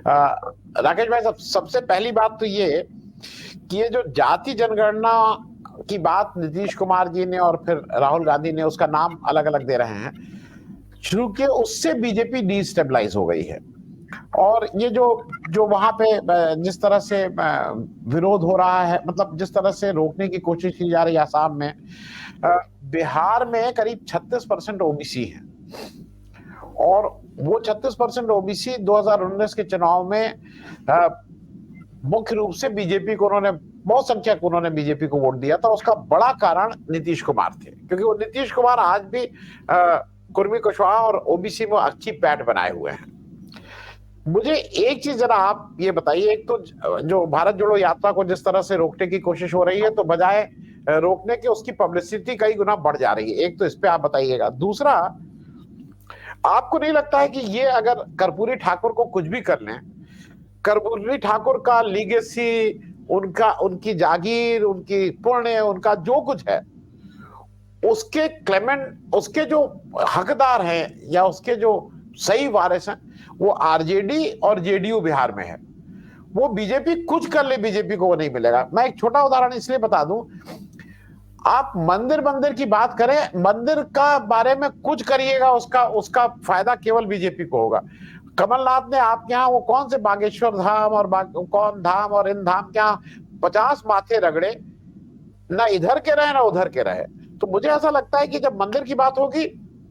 राकेश भाई, सबसे पहली बात तो ये कि ये जो जाति जनगणना की बात नीतीश कुमार जी ने और फिर राहुल गांधी ने उसका नाम अलग अलग दे रहे हैं, शुरू किए, उससे बीजेपी डिस्टेबलाइज हो गई है। और ये जो जो वहां पे जिस तरह से विरोध हो रहा है, मतलब जिस तरह से रोकने की कोशिश की जा रही है आसाम में, बिहार में करीब 36% ओबीसी है, और वो 36% ओबीसी 2019 के चुनाव में मुख्य रूप से बीजेपी को, उन्होंने बहुत संख्यक उन्होंने बीजेपी को वोट दिया था। उसका बड़ा कारण नीतीश कुमार थे, क्योंकि वो नीतीश कुमार आज भी कुर्मी कुशवाहा और ओबीसी में अच्छी पैठ बनाए हुए हैं। मुझे एक चीज जरा आप ये बताइए, एक तो जो भारत जोड़ो यात्रा को जिस तरह से रोकने की कोशिश हो रही है, तो बजाय रोकने के उसकी पब्लिसिटी कई गुना बढ़ जा रही है। एक तो इस पे आप बताइएगा। दूसरा, आपको नहीं लगता है कि ये अगर कर्पूरी ठाकुर को कुछ भी कर लें, कर्पूरी ठाकुर का लीगेसी, उनका, उनकी जागीर, उनकी पुण्य, उनका जो कुछ है, उसके क्लेमेंट, उसके जो हकदार हैं या उसके जो सही वारिस हैं, वो आरजेडी और जेडीयू बिहार में है। वो बीजेपी कुछ कर ले, बीजेपी को वो नहीं मिलेगा। मैं एक छोटा उदाहरण इसलिए बता दूं, आप मंदिर मंदिर की बात करें, मंदिर का बारे में कुछ करिएगा, उसका उसका फायदा केवल बीजेपी को होगा। कमलनाथ ने आपके यहाँ वो कौन से बागेश्वर धाम और कौन धाम और इन धाम के यहाँ 50 माथे रगड़े, ना इधर के रहे ना उधर के रहे। तो मुझे ऐसा लगता है कि जब मंदिर की बात होगी,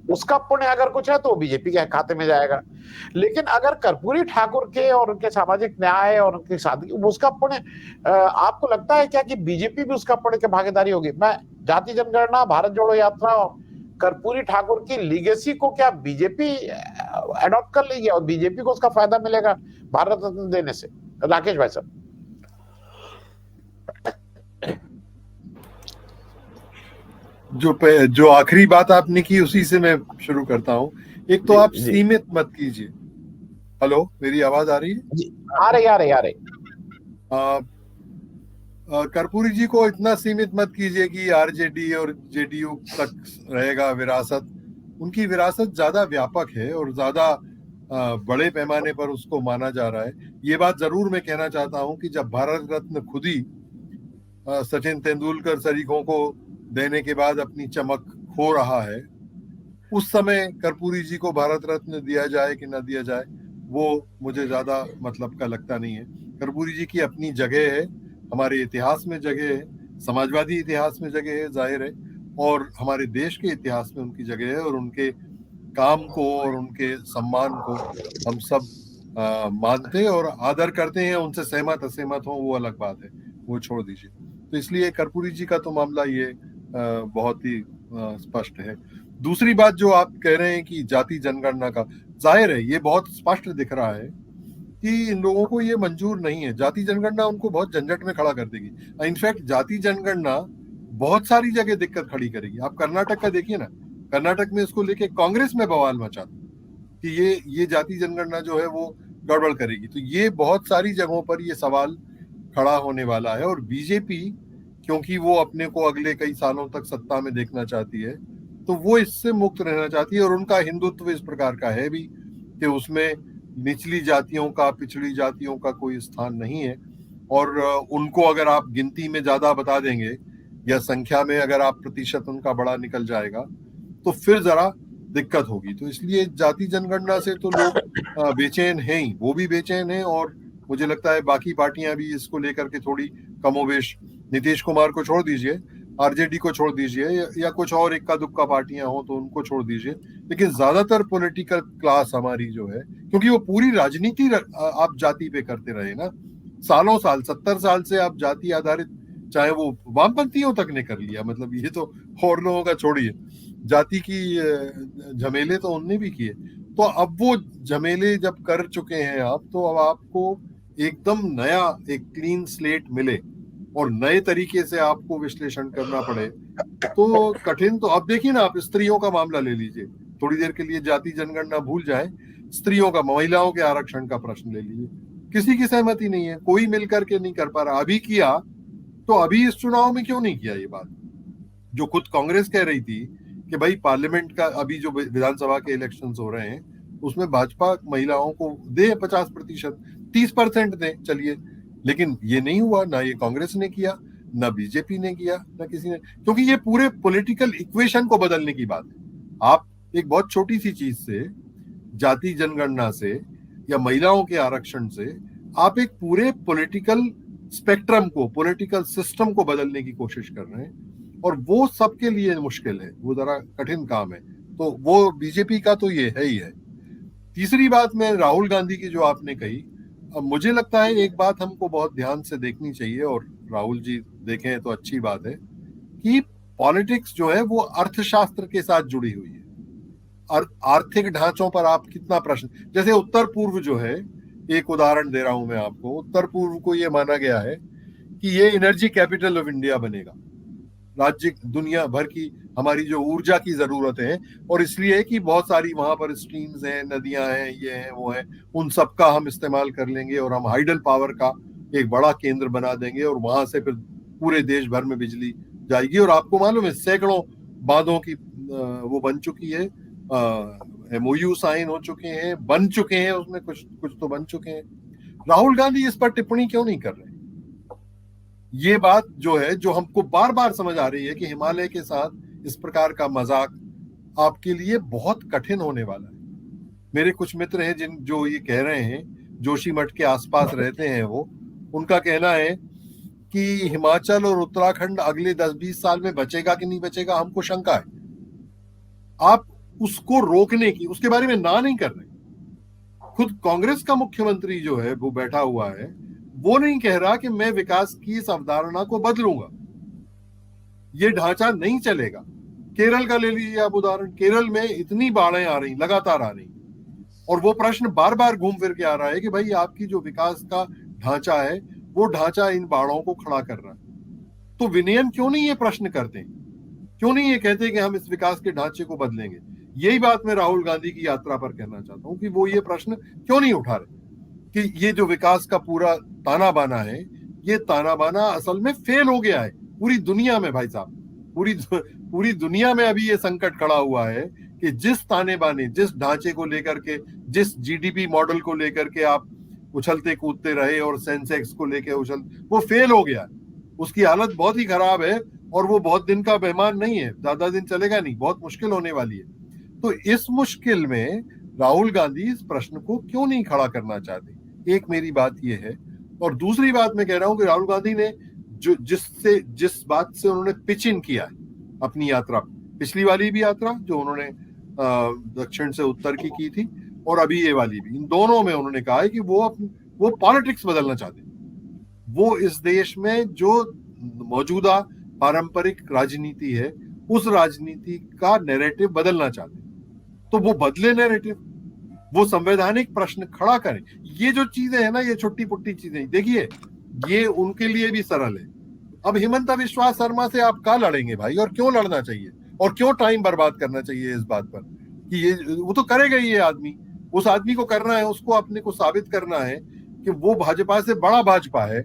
उसका पुण्य अगर कुछ है तो बीजेपी के खाते में जाएगा। लेकिन अगर कर्पूरी ठाकुर के और उनके सामाजिक न्याय और उनकी शादी, उसका पुण्य, आपको लगता है क्या कि बीजेपी भी उसका पुण्य की भागीदारी होगी? मैं जाति जनगणना, भारत जोड़ो यात्रा और कर्पूरी ठाकुर की लीगेसी को क्या बीजेपी अडॉप्ट कर लेगी और बीजेपी को उसका फायदा मिलेगा भारत रत्न देने से? राकेश भाई साहब। जो आखिरी बात आपने की उसी से मैं शुरू करता हूं। एक तो आप सीमित मत कीजिए। हेलो, मेरी आवाज आ रही है? आ रही। कर्पूरी जी को इतना सीमित मत कीजिए कि आरजेडी और जेडीयू तक रहेगा विरासत। उनकी विरासत ज्यादा व्यापक है और ज्यादा बड़े पैमाने पर उसको माना जा रहा है। ये बात जरूर मैं कहना चाहता हूं कि जब भारत रत्न खुद ही सचिन तेंदुलकर सरीखों को देने के बाद अपनी चमक खो रहा है, उस समय कर्पूरी जी को भारत रत्न दिया जाए कि ना दिया जाए, वो मुझे ज्यादा मतलब का लगता नहीं है। कर्पूरी जी की अपनी जगह है, हमारे इतिहास में जगह है, समाजवादी इतिहास में जगह है, जाहिर है, और हमारे देश के इतिहास में उनकी जगह है, और उनके काम को और उनके सम्मान को हम सब मानते और आदर करते हैं। उनसे सहमत असहमत हो वो अलग बात है, वो छोड़ दीजिए। तो इसलिए कर्पूरी जी का तो मामला ये बहुत ही स्पष्ट है। दूसरी बात जो आप कह रहे हैं कि जाति जनगणना का, जाहिर है ये बहुत स्पष्ट दिख रहा है कि इन लोगों को ये मंजूर नहीं है। जाति जनगणना उनको बहुत झंझट में खड़ा कर देगी। इनफैक्ट जाति जनगणना बहुत सारी जगह दिक्कत खड़ी करेगी। आप कर्नाटक का देखिए ना, कर्नाटक में इसको लेके कांग्रेस में बवाल मचा कि ये जाति जनगणना जो है वो गड़बड़ करेगी। तो ये बहुत सारी जगहों पर ये सवाल खड़ा होने वाला है। और बीजेपी, क्योंकि वो अपने को अगले कई सालों तक सत्ता में देखना चाहती है, तो वो इससे मुक्त रहना चाहती है। और उनका हिंदुत्व इस प्रकार का है भी कि उसमें निचली जातियों का, पिछड़ी जातियों का कोई स्थान नहीं है। और उनको अगर आप गिनती में ज्यादा बता देंगे या संख्या में अगर आप प्रतिशत उनका बड़ा निकल जाएगा तो फिर जरा दिक्कत होगी। तो इसलिए जाति जनगणना से तो लोग बेचैन हैं ही, वो भी बेचैन हैं। और मुझे लगता है बाकी पार्टियां भी इसको लेकर के थोड़ी कमोबेश, नीतीश कुमार को छोड़ दीजिए, आरजेडी को छोड़ दीजिए, या कुछ और इक्का दुक्का पार्टियां हो तो उनको छोड़ दीजिए, लेकिन ज्यादातर पॉलिटिकल क्लास हमारी जो है, क्योंकि वो पूरी राजनीति आप जाति पे करते रहे ना, सालों साल, 70 साल से आप जाति आधारित, चाहे वो वामपंथियों तक ने कर लिया, मतलब ये तो और लोगों का छोड़िए, जाति की झमेले तो उनने भी किए। तो अब वो झमेले जब कर चुके हैं आप, तो अब आपको एकदम नया एक क्लीन स्लेट मिले और नए तरीके से आपको विश्लेषण करना पड़े तो कठिन। तो अब देखिए ना, आप स्त्रियों का मामला ले लीजिए, थोड़ी देर के लिए जाति जनगणना भूल जाए, स्त्रियों का, महिलाओं के आरक्षण का प्रश्न ले लीजिए, किसी की सहमति नहीं है, कोई मिलकर के नहीं कर पा रहा। अभी किया तो अभी इस चुनाव में क्यों नहीं किया? ये बात जो खुद कांग्रेस कह रही थी कि भाई पार्लियामेंट का अभी जो विधानसभा के इलेक्शंस हो रहे हैं उसमें भाजपा महिलाओं को दे 50%, 30% दें, चलिए, लेकिन ये नहीं हुआ, ना ये कांग्रेस ने किया, ना बीजेपी ने किया, ना किसी ने, क्योंकि ये पूरे पॉलिटिकल इक्वेशन को बदलने की बात है। आप एक बहुत छोटी सी चीज से, जाति जनगणना से या महिलाओं के आरक्षण से, आप एक पूरे पॉलिटिकल स्पेक्ट्रम को, पॉलिटिकल सिस्टम को बदलने की कोशिश कर रहे हैं, और वो सबके लिए मुश्किल है, वो जरा कठिन काम है। तो वो बीजेपी का तो ये है ही है। तीसरी बात में राहुल गांधी की जो आपने कही, अब मुझे लगता है एक बात हमको बहुत ध्यान से देखनी चाहिए, और राहुल जी देखें तो अच्छी बात है, कि पॉलिटिक्स जो है वो अर्थशास्त्र के साथ जुड़ी हुई है। आर्थिक ढांचों पर आप कितना प्रश्न, जैसे उत्तर पूर्व जो है, एक उदाहरण दे रहा हूं मैं आपको, उत्तर पूर्व को ये माना गया है कि ये एनर्जी कैपिटल ऑफ इंडिया बनेगा, राज्य दुनिया भर की हमारी जो ऊर्जा की जरूरतें हैं, और इसलिए कि बहुत सारी वहां पर स्ट्रीम्स हैं, नदियां हैं, ये हैं, वो हैं, उन सब का हम इस्तेमाल कर लेंगे, और हम हाइडल पावर का एक बड़ा केंद्र बना देंगे, और वहां से फिर पूरे देश भर में बिजली जाएगी। और आपको मालूम है सैकड़ों बांधों की वो बन चुकी है, MOU साइन हो चुके हैं, बन चुके हैं, उसमें कुछ कुछ तो बन चुके हैं। राहुल गांधी इस पर टिप्पणी क्यों नहीं कर रहे? ये बात जो है, जो हमको बार बार समझ आ रही है कि हिमालय के साथ इस प्रकार का मजाक आपके लिए बहुत कठिन होने वाला है। मेरे कुछ मित्र हैं जिन जो ये कह रहे हैं, जोशीमठ के आसपास रहते हैं, वो उनका कहना है कि हिमाचल और उत्तराखंड अगले 10-20 साल में बचेगा कि नहीं बचेगा, हमको शंका है। आप उसको रोकने की, उसके बारे में ना नहीं कर रहे। खुद कांग्रेस का मुख्यमंत्री जो है वो बैठा हुआ है, वो नहीं कह रहा कि मैं विकास की इस अवधारणा को बदलूंगा, ये ढांचा नहीं चलेगा। केरल का ले लीजिए आप उदाहरण, केरल में इतनी बाढ़ें आ रही, लगातार आ रही, और वो प्रश्न बार बार घूम फिर के आ रहा है कि भाई आपकी जो विकास का ढांचा है, वो ढांचा इन बाढ़ों को खड़ा कर रहा है। तो विनयन क्यों नहीं ये प्रश्न करते, क्यों नहीं ये कहते कि हम इस विकास के ढांचे को बदलेंगे? यही बात मैं राहुल गांधी की यात्रा पर कहना चाहता हूं कि वो ये प्रश्न क्यों नहीं उठा रहे कि ये जो विकास का पूरा ताना बाना है, ये ताना बाना असल में फेल हो गया है पूरी दुनिया में। भाई साहब, पूरी दुनिया में अभी ये संकट खड़ा हुआ है कि जिस ताने बाने, जिस ढांचे को लेकर के, जिस GDP मॉडल को लेकर के आप उछलते कूदते रहे, और सेंसेक्स को लेकर वो फेल हो गया। उसकी हालत बहुत ही खराब है, और वो बहुत दिन का मेहमान नहीं है, ज्यादा दिन चलेगा नहीं, बहुत मुश्किल होने वाली है। तो इस मुश्किल में राहुल गांधी इस प्रश्न को क्यों नहीं खड़ा करना चाहते? एक मेरी बात यह है, और दूसरी बात मैं कह रहा हूं कि राहुल गांधी ने जिस बात से उन्होंने पिच इन किया है अपनी यात्रा, पिछली वाली भी यात्रा जो उन्होंने दक्षिण से उत्तर की थी, और अभी ये वाली भी, इन दोनों में उन्होंने कहा है कि वो पॉलिटिक्स बदलना चाहते हैं। वो इस देश में जो मौजूदा पारंपरिक राजनीति है, उस राजनीति का नैरेटिव बदलना चाहते हैं। तो वो बदले नैरेटिव, वो संवैधानिक प्रश्न खड़ा करें। ये जो चीजें है ना, ये छोटी पुट्टी चीजें, देखिए ये उनके लिए भी सरल है। अब हिमंता विश्वा शर्मा से आप क्या लड़ेंगे भाई, और क्यों लड़ना चाहिए, और क्यों टाइम बर्बाद करना चाहिए इस बात पर कि ये वो तो करेगा ही, ये आदमी, उस आदमी को करना है, उसको अपने को साबित करना है कि वो भाजपा से बड़ा भाजपा है।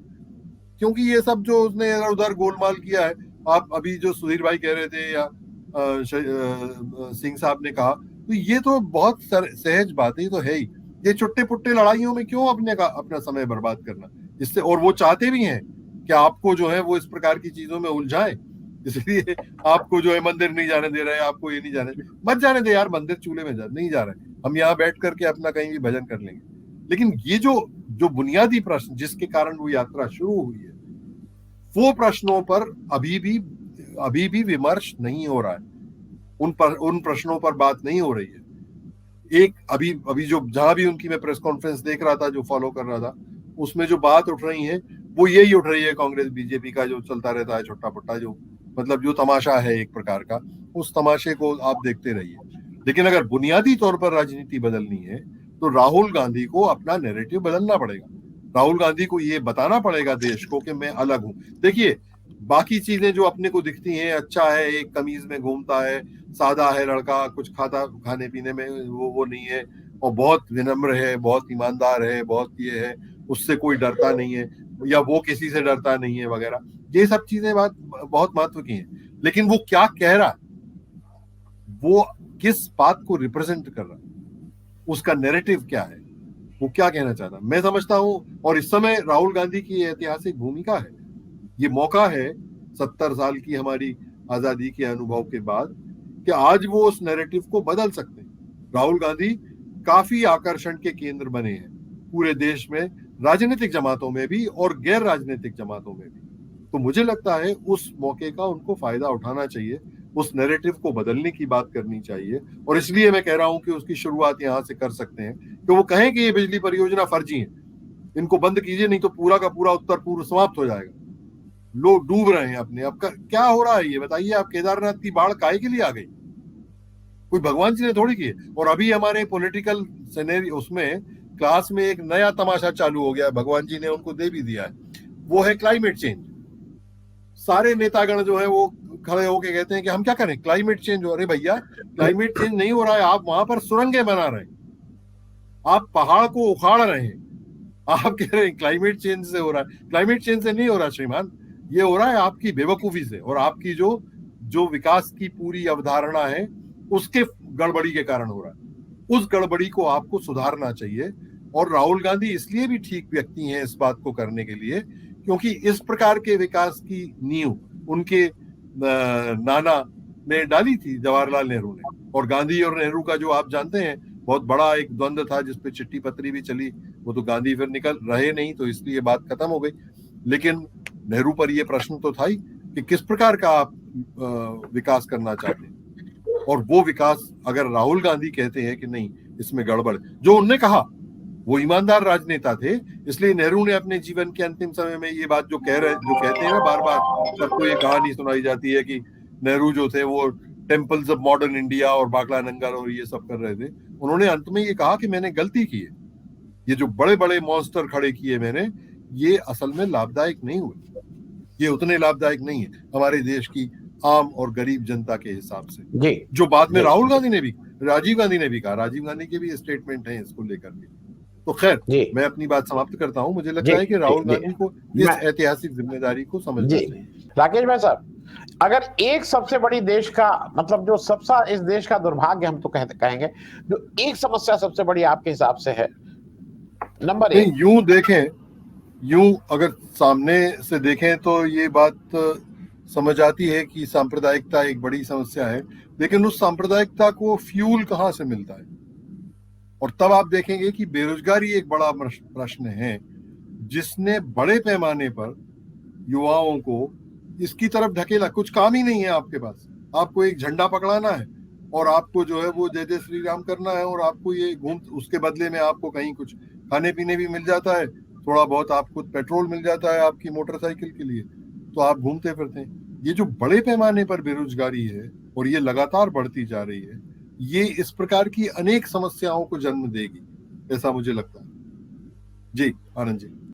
क्योंकि ये सब जो उसने इधर उधर गोलमाल किया है, आप अभी जो सुधीर भाई कह रहे थे या सिंह साहब ने कहा, तो ये तो बहुत सहज बात है, ये तो है ही। ये छुट्टे पुट्टे लड़ाइयों में क्यों अपना समय बर्बाद करना, इससे, और वो चाहते भी हैं कि आपको जो है वो इस प्रकार की चीजों में उलझाए, इसलिए आपको जो है मंदिर नहीं जाने दे रहे हैं, आपको ये नहीं जाने, मत जाने दे यार, मंदिर चूल्हे में नहीं जा रहे, हम यहाँ बैठ करके अपना कहीं भी भजन कर लेंगे। लेकिन ये जो बुनियादी प्रश्न जिसके कारण वो यात्रा शुरू हुई है, वो प्रश्नों पर अभी भी विमर्श नहीं हो रहा है, उन प्रश्नों पर बात नहीं हो रही है। एक अभी जो जहां भी उनकी मैं प्रेस कॉन्फ्रेंस देख रहा था, जो फॉलो कर रहा था, उसमें जो बात उठ रही है वो यही उठ रही है, कांग्रेस बीजेपी का जो चलता रहता है छोटा पुट्टा, जो मतलब जो तमाशा है एक प्रकार का, उस तमाशे को आप देखते रहिए। लेकिन अगर बुनियादी तौर पर राजनीति बदलनी है तो राहुल गांधी को अपना नैरेटिव बदलना पड़ेगा। राहुल गांधी को ये बताना पड़ेगा देश को कि मैं अलग हूं। देखिए बाकी चीजें जो अपने को दिखती हैं, अच्छा है, एक कमीज में घूमता है, सादा है लड़का, कुछ खाता, खाने पीने में वो नहीं है, और बहुत विनम्र है, बहुत ईमानदार है, बहुत ये है, उससे कोई डरता नहीं है, या वो किसी से डरता नहीं है वगैरह, ये सब चीजें बात बहुत महत्व की हैं। लेकिन वो क्या कह रहा है, वो किस बात को रिप्रेजेंट कर रहा है, उसका नैरेटिव क्या है, वो क्या कहना चाहता है। मैं समझता हूं, और इस समय राहुल गांधी की ऐतिहासिक भूमिका है, ये मौका है 70 साल की हमारी आजादी के अनुभव के बाद कि आज वो उस नैरेटिव को बदल सकते हैं। राहुल गांधी काफी आकर्षण के केंद्र बने हैं पूरे देश में, राजनीतिक जमातों में भी और गैर राजनीतिक जमातों में भी। तो मुझे लगता है उस मौके का उनको फायदा उठाना चाहिए, उस नैरेटिव को बदलने की बात करनी चाहिए। और इसलिए मैं कह रहा हूं कि उसकी शुरुआत यहां से कर सकते हैं कि वो कहें कि ये बिजली परियोजना फर्जी है, इनको बंद कीजिए, नहीं तो पूरा का पूरा उत्तर पूर्व समाप्त हो जाएगा। लोग डूब रहे हैं अपने। अब क्या हो रहा है ये बताइए। आप केदारनाथ की बाढ़ काहे के लिए आ गई? कोई भगवान जी ने थोड़ी की है। और अभी हमारे पॉलिटिकल सिनेरियो उसमें क्लास में एक नया तमाशा चालू हो गया, भगवान जी ने उनको दे भी दिया है, वो है क्लाइमेट चेंज। सारे नेतागण जो है वो खड़े होके कहते हैं कि हम क्या करें, क्लाइमेट चेंज हो। अरे भैया, क्लाइमेट चेंज नहीं हो रहा है, आप वहां पर सुरंगें बना रहे हैं, आप पहाड़ को उखाड़ रहे हैं, आप कह रहे हैं क्लाइमेट चेंज से हो रहा है। क्लाइमेट चेंज से नहीं हो रहा श्रीमान, ये हो रहा है आपकी बेवकूफी से और आपकी जो जो विकास की पूरी अवधारणा है उसके गड़बड़ी के कारण हो रहा है। उस गड़बड़ी को आपको सुधारना चाहिए। और राहुल गांधी इसलिए भी ठीक व्यक्ति हैं इस बात को करने के लिए, क्योंकि इस प्रकार के विकास की नींव उनके नाना ने डाली थी, जवाहरलाल नेहरू ने। और गांधी और नेहरू का जो आप जानते हैं बहुत बड़ा एक द्वंद्व था जिसपे चिट्ठी पत्री भी चली, वो तो गांधी फिर निकल रहे नहीं, तो इसलिए बात खत्म हो गई। लेकिन नेहरू पर यह प्रश्न तो था ही कि किस प्रकार का आप विकास करना चाहते हैं। और वो विकास अगर राहुल गांधी कहते हैं कि नहीं इसमें गड़बड़, जो उनने कहा, वो ईमानदार राजनेता थे, इसलिए नेहरू ने अपने जीवन के अंतिम समय में ये बात जो कहते हैं ना बार बार, सबको ये कहानी सुनाई जाती है कि नेहरू जो थे वो टेम्पल्स ऑफ मॉडर्न इंडिया और बाकला नंगर और ये सब कर रहे थे। उन्होंने अंत में ये कहा कि मैंने गलती की है, ये जो बड़े बड़े मॉन्स्टर खड़े किए मैंने, ये असल में लाभदायक नहीं हुए, ये उतने लाभदायक नहीं है हमारे देश की आम और गरीब जनता के हिसाब से। जी जो बाद में राहुल गांधी ने भी, राजीव गांधी ने भी कहा, राजीव गांधी के भी स्टेटमेंट हैं इसको लेकर के। तो खैर मैं अपनी बात समाप्त करता हूं। मुझे लगता है कि राहुल गांधी को इस ऐतिहासिक जिम्मेदारी को समझना चाहिए। राकेश भाई साहब, अगर एक सबसे बड़ी देश का मतलब जो सबसे इस देश का दुर्भाग्य हम तो कहेंगे, जो एक समस्या सबसे बड़ी आपके हिसाब से है, नंबर एक, यूं देखें, यूं अगर सामने से देखें तो ये बात समझ आती है कि सांप्रदायिकता एक बड़ी समस्या है, लेकिन उस सांप्रदायिकता को फ्यूल कहां से मिलता है? और तब आप देखेंगे कि बेरोजगारी एक बड़ा प्रश्न है जिसने बड़े पैमाने पर युवाओं को इसकी तरफ ढकेला। कुछ काम ही नहीं है आपके पास, आपको एक झंडा पकड़ाना है और आपको जो है वो जय जय श्री राम करना है, और आपको ये उसके बदले में आपको कहीं कुछ खाने पीने भी मिल जाता है, थोड़ा बहुत आपको पेट्रोल मिल जाता है आपकी मोटरसाइकिल के लिए, तो आप घूमते फिरते हैं। ये जो बड़े पैमाने पर बेरोजगारी है और ये लगातार बढ़ती जा रही है, ये इस प्रकार की अनेक समस्याओं को जन्म देगी, ऐसा मुझे लगता है। जी आनंद जी।